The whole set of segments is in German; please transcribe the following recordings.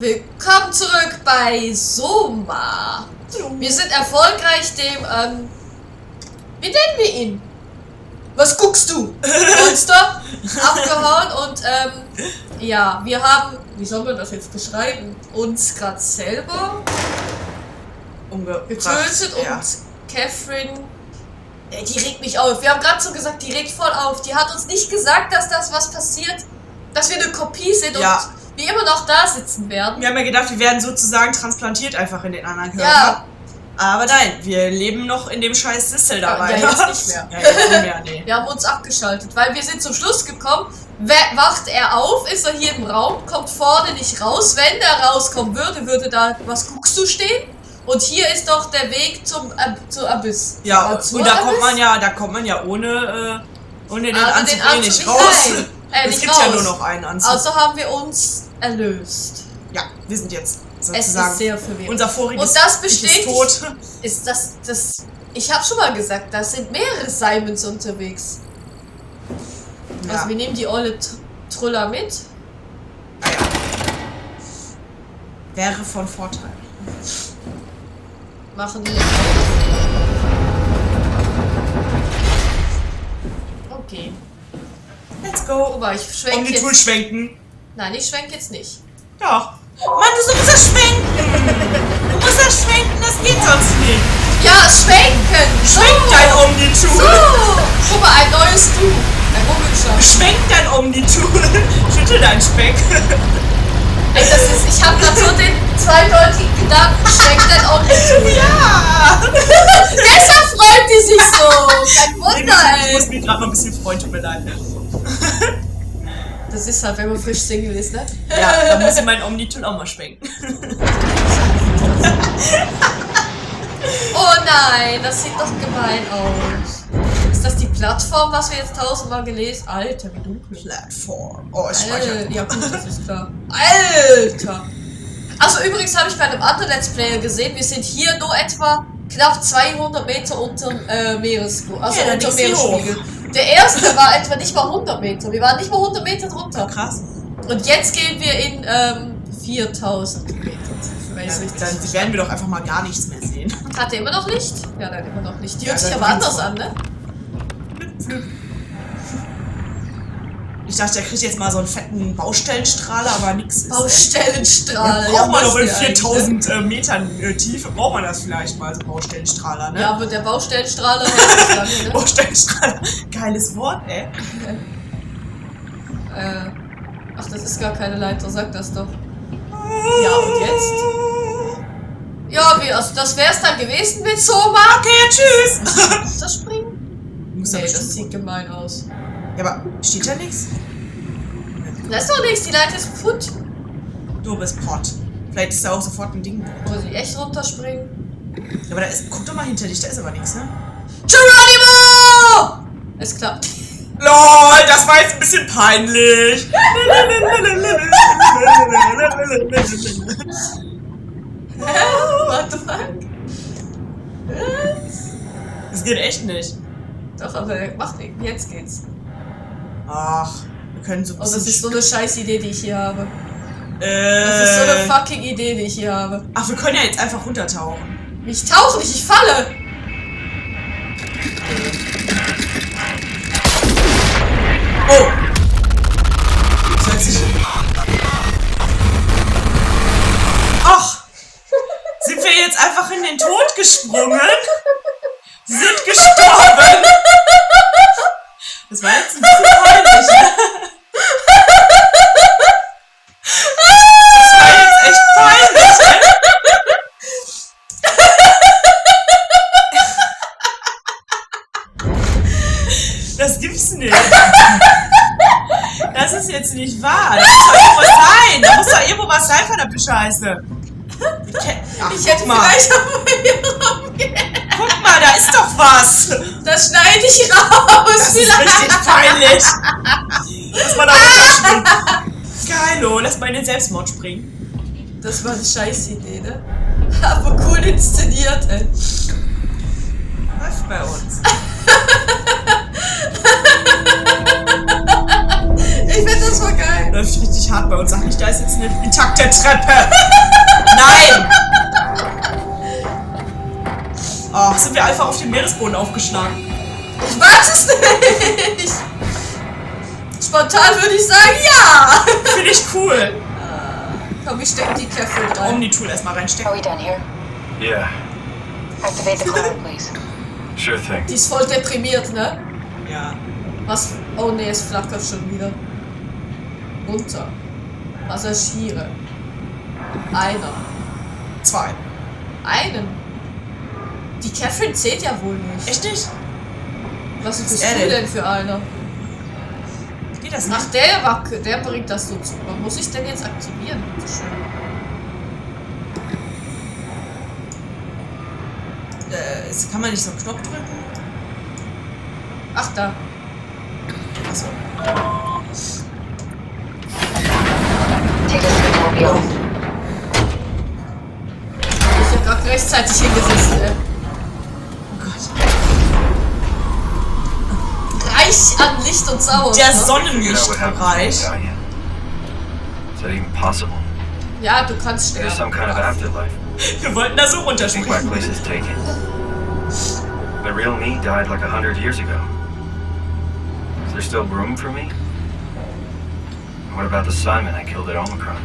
Willkommen zurück bei Soma. Wir sind erfolgreich dem, wie nennen wir ihn? Was guckst du? Monster abgehauen und, ja, wir haben, wie soll man das jetzt beschreiben, uns gerade selber getötet und Catherine, die regt mich auf. Wir haben gerade so gesagt, die regt voll auf. Die hat uns nicht gesagt, dass das was passiert, dass wir eine Kopie sind und wir immer noch da sitzen werden. Wir haben ja gedacht, wir werden sozusagen transplantiert einfach in den anderen Körper. Ja. Aber nein, wir leben noch in dem scheiß Sissel dabei. Ja, jetzt nicht mehr. Ja, jetzt nicht mehr, nee. Wir haben uns abgeschaltet, weil wir sind zum Schluss gekommen. Wacht er auf, ist er hier im Raum, kommt vorne nicht raus. Wenn der rauskommen würde, würde da was guckst du stehen. Und hier ist doch der Weg zum Abyss. Ja, und da kommt man ja ohne den Anzug nicht raus. Es gibt ja nur noch einen Anzug. Also haben wir uns erlöst. Ja, wir sind jetzt sozusagen. Es ist sehr verwirrend. Unser voriges und das ist tot. Ist das. Ich habe schon mal gesagt, da sind mehrere Simons unterwegs. Ja. Also wir nehmen die olle Truller mit. Ah, ja. Wäre von Vorteil. Machen wir. Okay. Let's go. Aber ich schwenke die Tool schwenken. Nein, ich schwenke jetzt nicht. Doch. Mann, du musst das schwenken. Du musst das schwenken, das geht sonst nicht. Ja, schwenken. Schwenk dein Omni-Tool. So. Guck mal, ein neues Tool. Ein Rummelschaft. Schwenk dein Omni-Tool. Schüttel dein Speck. Ey, ich hab grad so den zweideutigen Gedanken, schwenk dein Omni-Tool. Ja. Deshalb freut die sich so. Kein Wunder, ey. Ich muss mich gerade mal ein bisschen freuen, tut mir leid. Das ist halt, wenn man frisch Single ist, ne? Ja, dann muss ich meinen Omni-Tool auch mal schwenken. Oh nein, das sieht doch gemein aus. Ist das die Plattform, was wir jetzt 1000-mal gelesen haben? Alter, wie dunkel. Plattform. Oh, ich speichere. Ja gut, das ist klar. Alter! Also übrigens habe ich bei einem anderen Let's Player gesehen, wir sind hier nur etwa knapp 200 Meter unter Meeresspiegel. Also ja, unter Meeresspiegel. Der erste war etwa nicht mal 100 Meter. Wir waren nicht mal 100 Meter drunter. Krass. Und jetzt gehen wir in 4000 Meter Tiefe. Ja, dann werden wir doch einfach mal gar nichts mehr sehen. Hat er immer noch nicht? Ja, nein, immer noch nicht. Die Ja, hört sich aber anders an, ne? Ich dachte, der kriegt jetzt mal so einen fetten Baustellenstrahler, aber nix ist. Baustellenstrahler. Ja, braucht man doch in 4000 Metern Tiefe, braucht man das vielleicht mal, so Baustellenstrahler, ne? Ja, aber der Baustellenstrahler hält nicht lange, ne? Baustellenstrahler. Geiles Wort, ey. Ach, das ist gar keine Leiter, sag das doch. Ja, und jetzt? Ja, also das wär's dann gewesen mit Soma. Okay, tschüss. Das Springen? Nee, das sieht gemein aus. Ja, aber steht da nichts? Da ist doch nichts, die Leiter ist kaputt. Du bist Pott. Vielleicht ist da auch sofort ein Ding. Muss ich echt runterspringen? Ja, aber da ist, guck doch mal hinter dich, da ist aber nichts, ne? Geronimo! Es klappt. LOL, das war jetzt ein bisschen peinlich. What the fuck? Das geht echt nicht. Doch, aber macht nichts. Jetzt geht's. Ach, wir können so ein bisschen... Oh, das ist so eine scheiß Idee, die ich hier habe. Das ist so eine fucking Idee, die ich hier habe. Ach, wir können ja jetzt einfach runtertauchen. Ich tauche nicht, ich falle! Oh! Das hört sich... Ach! Sind wir jetzt einfach in den Tod gesprungen? Sie sind gestorben! Das war jetzt ein bisschen peinlich, ne? Das war jetzt echt peinlich, ne? Das gibt's nicht. Das ist jetzt nicht wahr. Da muss doch irgendwas sein. Da muss doch irgendwo was sein, verdammte Scheiße. Ich hätte vielleicht auch mal hier rumgehen. Guck mal, da ist doch was. Das schneide ich raus. Das ist richtig peinlich. Lass mal da runterspringen. Geilo, lass mal in den Selbstmord springen. Das war eine scheiß Idee, ne? Aber cool inszeniert, ey. Läuft bei uns. Ich finde das voll geil. läuft richtig hart bei uns. Sag nicht, da ist jetzt eine intakte Treppe. Nein! Oh, sind wir einfach auf dem Meeresboden aufgeschlagen? Ich weiß es nicht. Spontan würde ich sagen, ja. Finde ich cool. Komm, ich stecke die Käfer rein. Omni-Tool erstmal reinstecken. Are we done here? Yeah, Activate the cloud, please. sure thing. Die ist voll deprimiert, ne? Ja. Was? Oh ne, es flackert schon wieder. Runter. Passagiere. Einer. 2. Einen. Die Catherine zählt ja wohl nicht. Echt nicht? Was bist er du denn? denn für einer? Geht das nicht? Ach, der bringt das so zu. Man muss ich denn jetzt aktivieren? Bitte schön. Kann man nicht so einen Knopf drücken? Ach, da. Achso. Take us to the mobile. Ich hab grad rechtzeitig hingesessen, ey. Oh Gott. Reich an Licht und Sauerstoff. Der Figure out what happened to Sonnenlichtbereich. the guy. Is that even possible? Ja, du kannst There's some sterben. kind of afterlife. Wir wollten da so I think my runterspringen. place is taken. The real me died like 100 years ago. Is there still room for me? What about the Simon I killed at Omicron?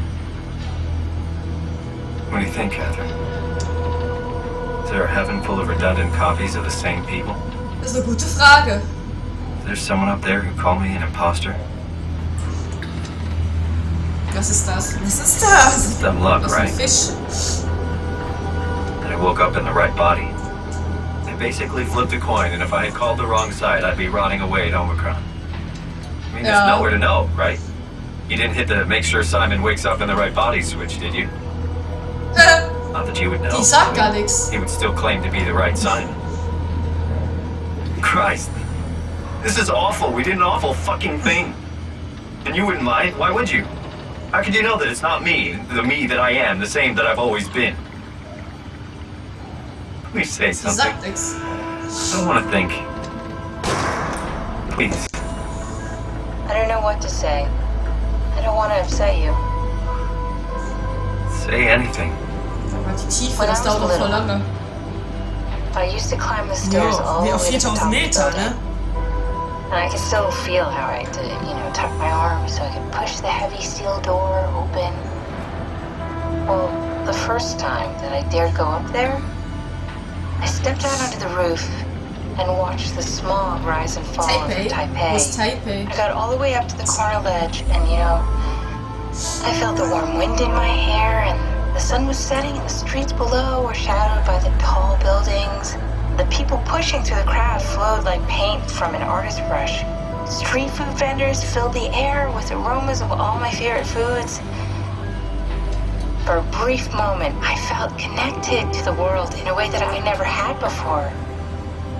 What do you think, Catherine? Is there a heaven full of redundant copies of the same people? Das ist eine gute Frage. Is there someone up there who called me an imposter? Was ist das? Was ist das? Dumb luck, Das ist ein right? Fisch. And I woke up in the right body. I basically flipped a coin, and if I had called the wrong side, I'd be rotting away at Omicron. I mean, there's Yeah. nowhere to know, right? You didn't hit the make sure Simon wakes up in the right body switch, did you? Not that you would know. Die sagt gar nichts. He would still claim to be the right Simon. Christ. This is awful. We did an awful fucking thing. And you wouldn't mind? Why would you? How could you know that it's not me, the me that I am, the same that I've always been? Please say Die something. sagt nichts. I don't want to think. Please. I don't know what to say. I don't want to upset you. Say anything. Aber die Tiefe, das dauert noch voll lange. I used to climb the stairs Ja, all wie the auf way to the 4000 top of the Meter, building. ne? And I could still feel how I had to, tuck my arm so I could push the heavy steel door open. Well, the first time that I dared go up there, I stepped out onto the roof and watched the smog rise and fall over Taipei? Wo Taipei. ist Taipei? I got all the way up to the corner ledge and, I felt the warm wind in my hair and the sun was setting and the streets below were shadowed by the tall buildings. The people pushing through the crowd flowed like paint from an artist's brush. Street food vendors filled the air with aromas of all my favorite foods. For a brief moment, I felt connected to the world in a way that I never had before.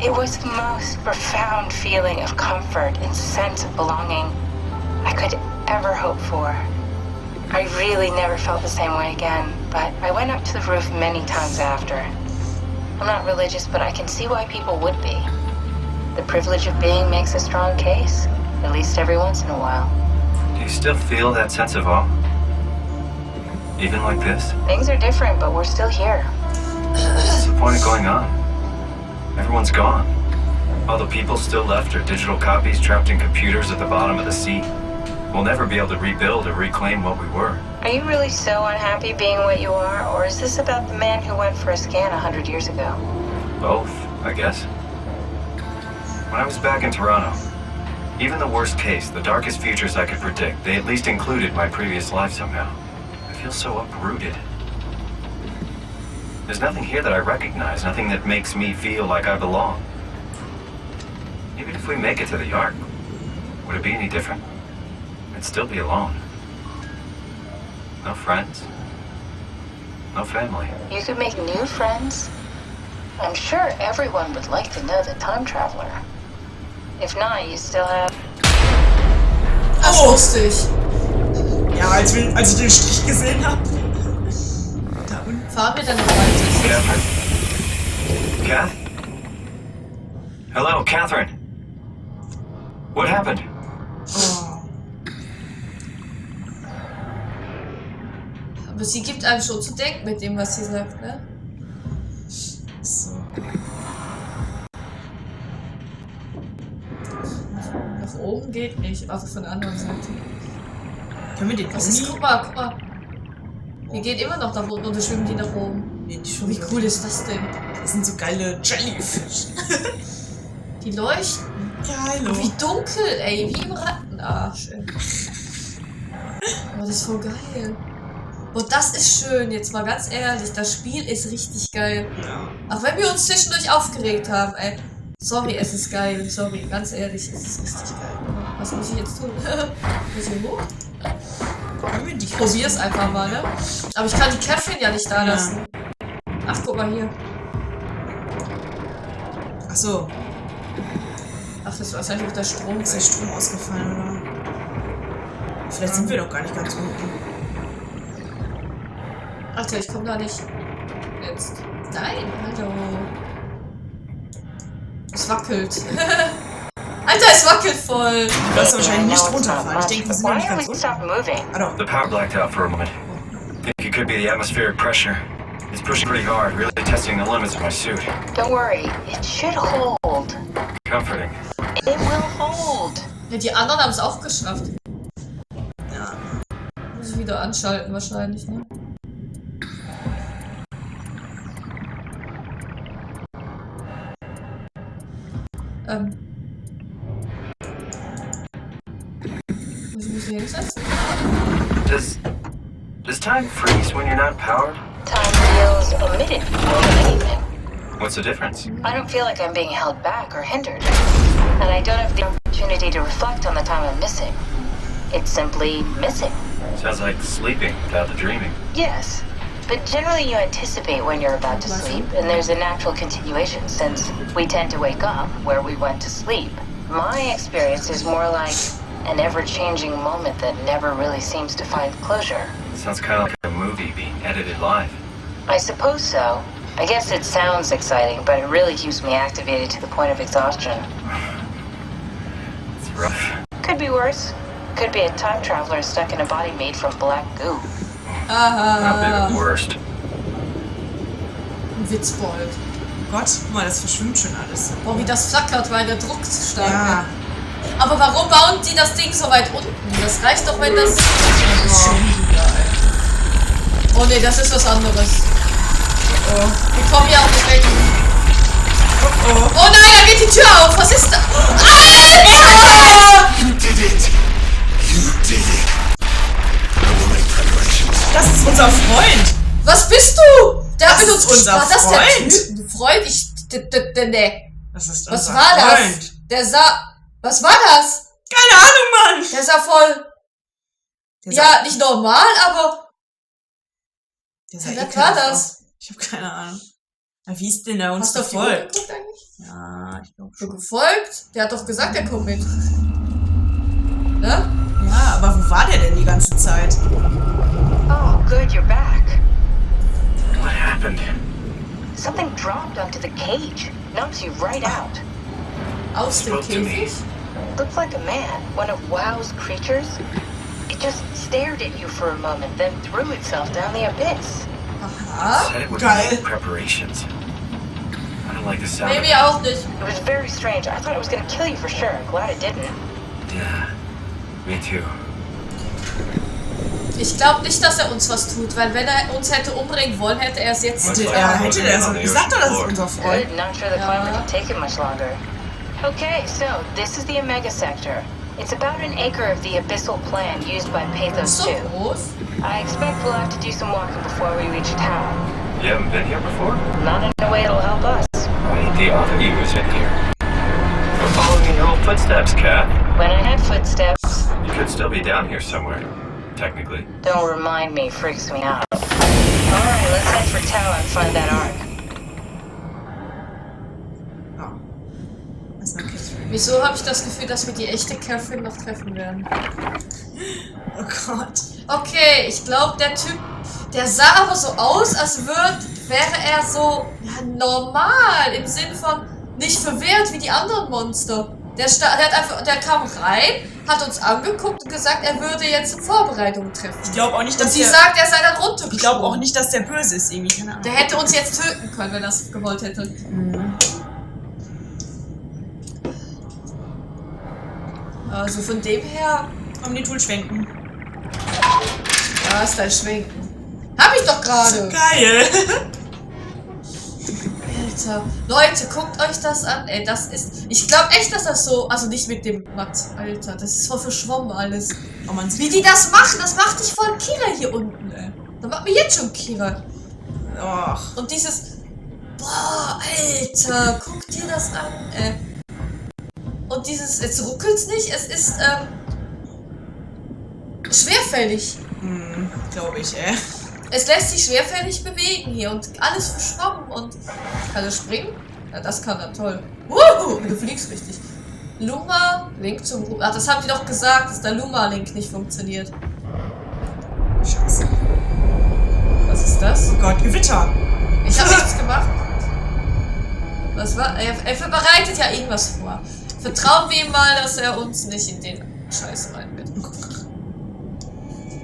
It was the most profound feeling of comfort and sense of belonging I could ever hope for. I really never felt the same way again, but I went up to the roof many times after. I'm not religious, but I can see why people would be. The privilege of being makes a strong case, at least every once in a while. Do you still feel that sense of awe? Even like this? Things are different, but we're still here. What's the point of going on? Everyone's gone. All the people still left are digital copies trapped in computers at the bottom of the sea. We'll never be able to rebuild or reclaim what we were. Are you really so unhappy being what you are, or is this about the man who went for a scan 100 years ago? Both, I guess. When I was back in Toronto, even the worst case, the darkest futures I could predict, they at least included my previous life somehow. I feel so uprooted. There's nothing here that I recognize, nothing that makes me feel like I belong. Even if we make it to the Ark, would it be any different? I'd still be alone. No friends. No family. You could make new friends. I'm sure everyone would like to know the time traveler. If not, you still have... Das wusste ich. Ja, als ich den Strich gesehen habe. Da unten. Fahren wir dann noch weiter? Catherine? Kath? Hello, Catherine. What happened? Oh. Aber sie gibt einem schon zu denken mit dem, was sie sagt, ne? So. Nach oben geht nicht, also von der anderen Seite. Können wir den Was ist, guck mal. Wir gehen immer noch nach unten und dann schwimmen die nach oben. Nee, die Wie cool ist das denn? Das sind so geile Jellyfish. Die leuchten. Geil. Wie dunkel, ey, wie im Rattenarsch. Ey. Oh, das ist voll geil. Und das ist schön, jetzt mal ganz ehrlich. Das Spiel ist richtig geil. Ja. Auch wenn wir uns zwischendurch aufgeregt haben, ey. Sorry, es ist geil. Sorry, ganz ehrlich, es ist richtig geil. Was muss ich jetzt tun? Muss ich hoch? Ich probier's einfach mal, ne? Aber ich kann die Catherine ja nicht da lassen. Ach, guck mal hier. Ach so. Ach, das ist wahrscheinlich auch der Strom. Ist der Strom ausgefallen, oder? Vielleicht sind wir doch gar nicht ganz unten. Alter, ich komm da nicht. Jetzt. Nein, hallo. Es wackelt. Alter, es wackelt voll. Du wirst wahrscheinlich nicht runterfallen. Ich denke, wir sind noch nicht ganz unten. moving? Ah, doch. The power blacked out for a moment. Think it could be the atmospheric pressure. It's pushing pretty hard, really testing the limits of my suit. Don't worry, it should hold. Comforting. It will hold. Ja, die anderen haben es auch geschafft. Ja. Muss ich wieder anschalten wahrscheinlich, ne? Muss ich mich hier hinsetzen? Does time freeze when you're not powered? Time feels omitted more than anything. What's the difference? I don't feel like I'm being held back or hindered. And I don't have the opportunity to reflect on the time I'm missing. It's simply missing. Sounds like sleeping without the dreaming. Yes. But generally you anticipate when you're about to sleep, and there's a natural continuation since we tend to wake up where we went to sleep. My experience is more like an ever-changing moment that never really seems to find closure. Sounds kind of like a movie being edited live. I suppose so. I guess it sounds exciting, but it really keeps me activated to the point of exhaustion. It's rough. Could be worse. Could be a time traveler stuck in a body made from black goo. Not been the worst. Ein Witzbold. Gott, guck mal, das verschwimmt schon alles. Boah, wie das flackert, weil der Druck zu stark Ja. wird. Aber warum bauen die das Ding so weit unten? Das reicht doch, wenn das... Oh ne, das ist was anderes. Oh. Wir kommen ja auch nicht weg. Oh, oh. Oh nein, da geht die Tür auf. Was ist da? Alter! You did it! You did it! I will make preparations. Das ist unser Freund. Was bist du? Der hat Das mit ist uns unser War das Freund. der Typ? Freund? Ne. Das ist Was unser war Freund. das? Der sah... Was war das? Keine Ahnung, Mann. Der sah voll... Der Ja, nicht normal, aber... Der sah Was ekelhaft war aus. das? Ich habe keine Ahnung. Na, wie ist denn der uns Hast du auf die Uhr gefolgt? geguckt eigentlich? Ja, ich glaube So schon. gefolgt? Der hat doch gesagt, er kommt mit. Ne? Ja, aber wo war der denn die ganze Zeit? Oh, good, you're back. What happened? Something dropped onto the cage. Knocks you right out. Aus dem Spoke to me. Käfig? Looks like a man, one of WoW's creatures. It just stared at you for a moment, then threw itself down the abyss. Aha. Said it would Geil. make preparations. I don't like the sound Nee, of mir auch nicht. It was very strange. I thought it was gonna kill you for sure. Glad it didn't. it. Yeah, me too. Ich glaube nicht, dass er uns was tut, weil wenn er uns hätte umbringen wollen, hätte er es jetzt... Ja, hätte der so. Ich sag doch, das ist unser Freund. Good, not sure the climate can take it much longer. Okay, so this is the Omega Sector. It's about an acre of the abyssal plan used by Pathos So 2. groß. I expect we'll have to do some walking before we reach town. You haven't been here before? Not in a way it'll help us. Wait, the other you was in here. We're following in your old footsteps, Kat. When I had footsteps, You could still be down here somewhere, technically. don't remind me, freaks me out. Alright, let's head for town and find that arc. Oh. Das ist eine Catherine. Wieso habe ich das Gefühl, dass wir die echte Catherine noch treffen werden? Oh Gott. Okay, ich glaube, der Typ, der sah aber so aus, als wäre er so ja, normal, im Sinne von nicht verwehrt wie die anderen Monster. Der kam rein, hat uns angeguckt und gesagt, er würde jetzt Vorbereitungen treffen. Ich glaube auch nicht, dass und sie sagt, er sei dann runtergesprungen. Ich glaube auch nicht, dass der böse ist irgendwie, keine Ahnung. Der hätte uns jetzt töten können, wenn er es gewollt hätte. Mhm. Also von dem her... Komm, den Tool schwenken. Da ist dein Schwenken. Hab ich doch gerade. Geil. Alter. Leute, guckt euch das an. Ey, das ist... Ich glaube echt, dass das so... Also nicht mit dem Matt. Alter, das ist voll verschwommen alles. Oh, man sieht wie die das machen, das macht dich voll Kira hier unten, ey. Das macht mir jetzt schon Kira. Och. Und dieses... Boah, Alter, guck dir das an, ey. Und dieses... Jetzt ruckelt's nicht, es ist, schwerfällig. Glaube ich, ey. Es lässt sich schwerfällig bewegen hier und alles verschwommen und... Kann er springen? Ja, das kann er, toll. Du fliegst richtig. Luma, Link zum... Ach, das haben die doch gesagt, dass der Luma-Link nicht funktioniert. Scheiße. Was ist das? Oh Gott, Gewitter. Ich habe nichts gemacht. Was war? Er bereitet ja irgendwas vor. Vertrauen wir ihm mal, dass er uns nicht in den Scheiß reinbindet.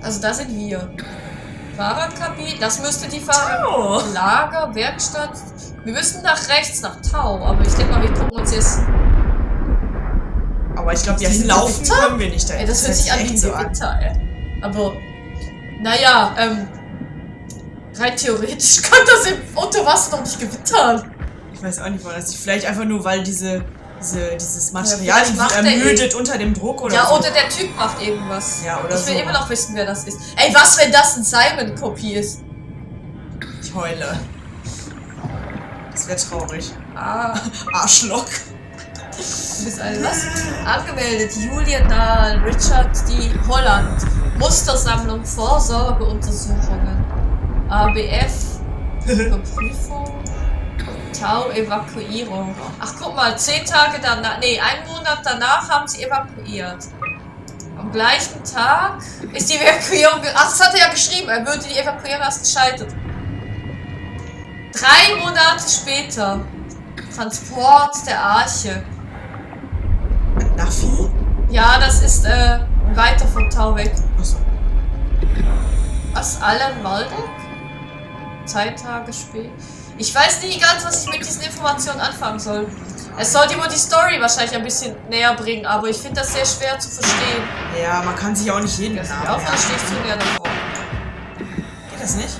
Also da sind wir. Fahrradkabine, das müsste die Lager, Werkstatt. Wir müssen nach rechts, nach Tau, aber ich denke mal, wir gucken uns jetzt... Aber ich glaube, hier hinlaufen können wir nicht da. Ey, das hört sich an wie ein Gewitter, ey. Aber, naja, rein theoretisch kann das im Unterwasser noch nicht gewittern. Ich weiß auch nicht, weil das vielleicht einfach nur, weil dieses Material ermüdet unter dem Druck oder so. Ja, oder der Typ macht irgendwas. Ja, oder ich will immer noch wissen, wer das ist. Ey, was, wenn das ein Simon-Kopie ist? Ich heule. Das wäre traurig. Du Arschloch. bist ein was? Angemeldet. Julian Dahl, Richard D. Holland. Mustersammlung, Vorsorgeuntersuchungen. ABF. Überprüfung. Tau, Evakuierung. Ach, guck mal, 10 Tage danach, nee, 1 Monat danach haben sie evakuiert. Am gleichen Tag ist die Evakuierung, ach, das hat er ja geschrieben, er würde die Evakuierung erst gescheitert. 3 Monate später. Transport der Arche. Nafi? Ja, das ist, weiter von Tau weg. Achso. Was, Alan Waldeck? 2 Tage später. Ich weiß nicht ganz, was ich mit diesen Informationen anfangen soll. Es sollte immer die Story wahrscheinlich ein bisschen näher bringen, aber ich finde das sehr schwer zu verstehen. Ja, man kann sich auch nicht jeden Das Namen auch verstehst du gerne vor. Geht das nicht?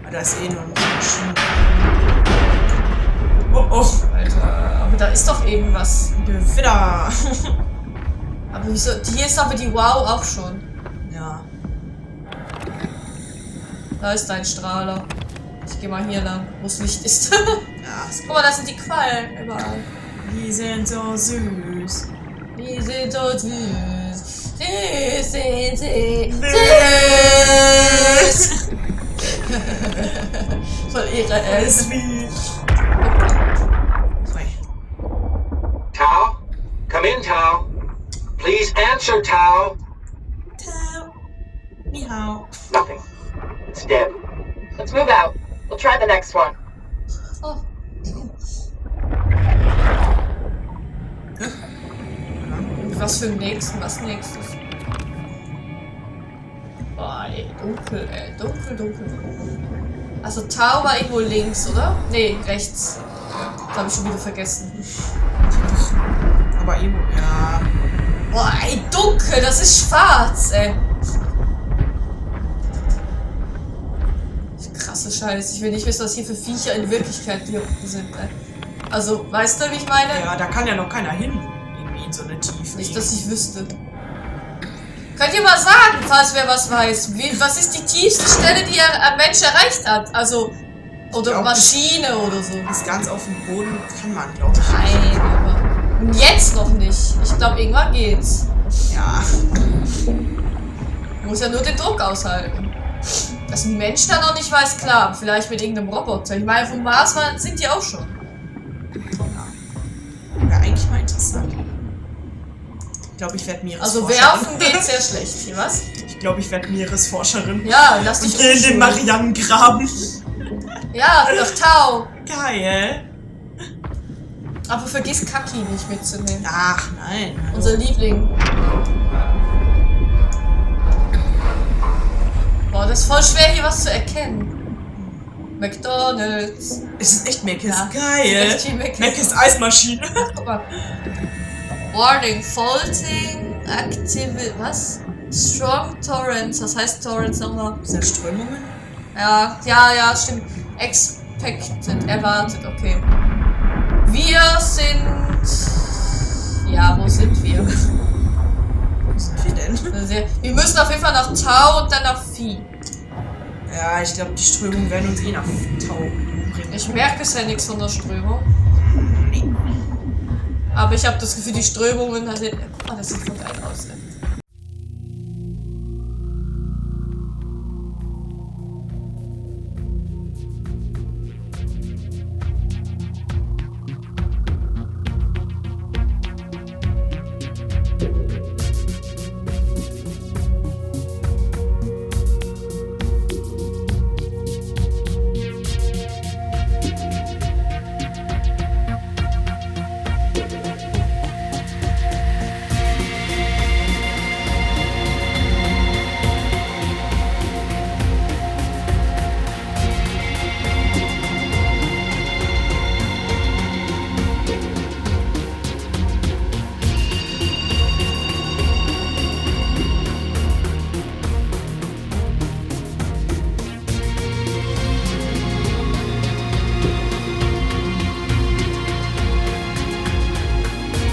Ah, da ist eh nur ein bisschen. Oh. Alter, aber da ist doch irgendwas. Gewitter. Aber wieso? Hier ist aber die Wow auch schon. Ja. Da ist dein Strahler. Ich geh mal hier lang, wo es Licht ist. Ja, Guck mal, da sind die Quallen überall. Die sind so süß. Die sind so süß. Süß sind sie. Süß. Voll ihre Ist wie. Tao? Come in, Tao. Please answer, Tao. Tao. Ni hao. Nothing. It's dead. Let's move out. We'll try the next one. Oh. Was für ein nächsten? Was nächstes? Boah, ey, dunkel, ey. Dunkel. Also Tau war irgendwo links, oder? Nee, rechts. Das habe ich schon wieder vergessen. Aber eben, ja. Boah, ey, dunkel, das ist schwarz, ey. Krasse Scheiße. Ich will nicht wissen, was hier für Viecher in Wirklichkeit hier unten sind, ey. Also, weißt du, wie ich meine? Ja, da kann ja noch keiner hin. Irgendwie in so eine Tiefe. Nicht, dass ich wüsste. Könnt ihr mal sagen, falls wer was weiß, was ist die tiefste Stelle, die ein Mensch erreicht hat? Also, oder Maschine oder so. Bis ganz auf den Boden kann man, glaube ich. Nein, aber jetzt noch nicht. Ich glaube, irgendwann geht's. Ja. Muss ja nur den Druck aushalten. Dass ein Mensch da noch nicht weiß, klar. Vielleicht mit irgendeinem Roboter. Ich meine, vom Mars sind die auch schon. Ja. Wäre eigentlich mal interessant. Ich glaube, ich werde Meeresforscherin. Also werfen geht sehr schlecht. Hier, was? Ich glaube, ich werde Meeresforscherin. Ja, lass dich Ich gehe in den Marianengraben. Ja, nach Tau. Geil. Aber vergiss Kaki nicht mitzunehmen. Ach, nein. Unser Liebling. Boah, das ist voll schwer hier was zu erkennen. McDonald's. Es ist echt Mac, ist Ja, geil. echt wie Mac. Mac ist Eismaschine. Guck mal. Warning, faulting, active, was? Strong Torrents, was heißt Torrents nochmal? Sind das Strömungen? Ja, stimmt. Expected, erwartet, okay. Wir sind... Ja, wo sind wir? Wo sind wir denn? Wir müssen auf jeden Fall nach Tau und dann nach Vieh. Ja, ich glaube, die Strömungen werden uns eh nach Tau bringen. Ich merke bisher nichts von der Strömung. Aber ich habe das Gefühl, die Strömungen... Oh, das sieht voll geil aus.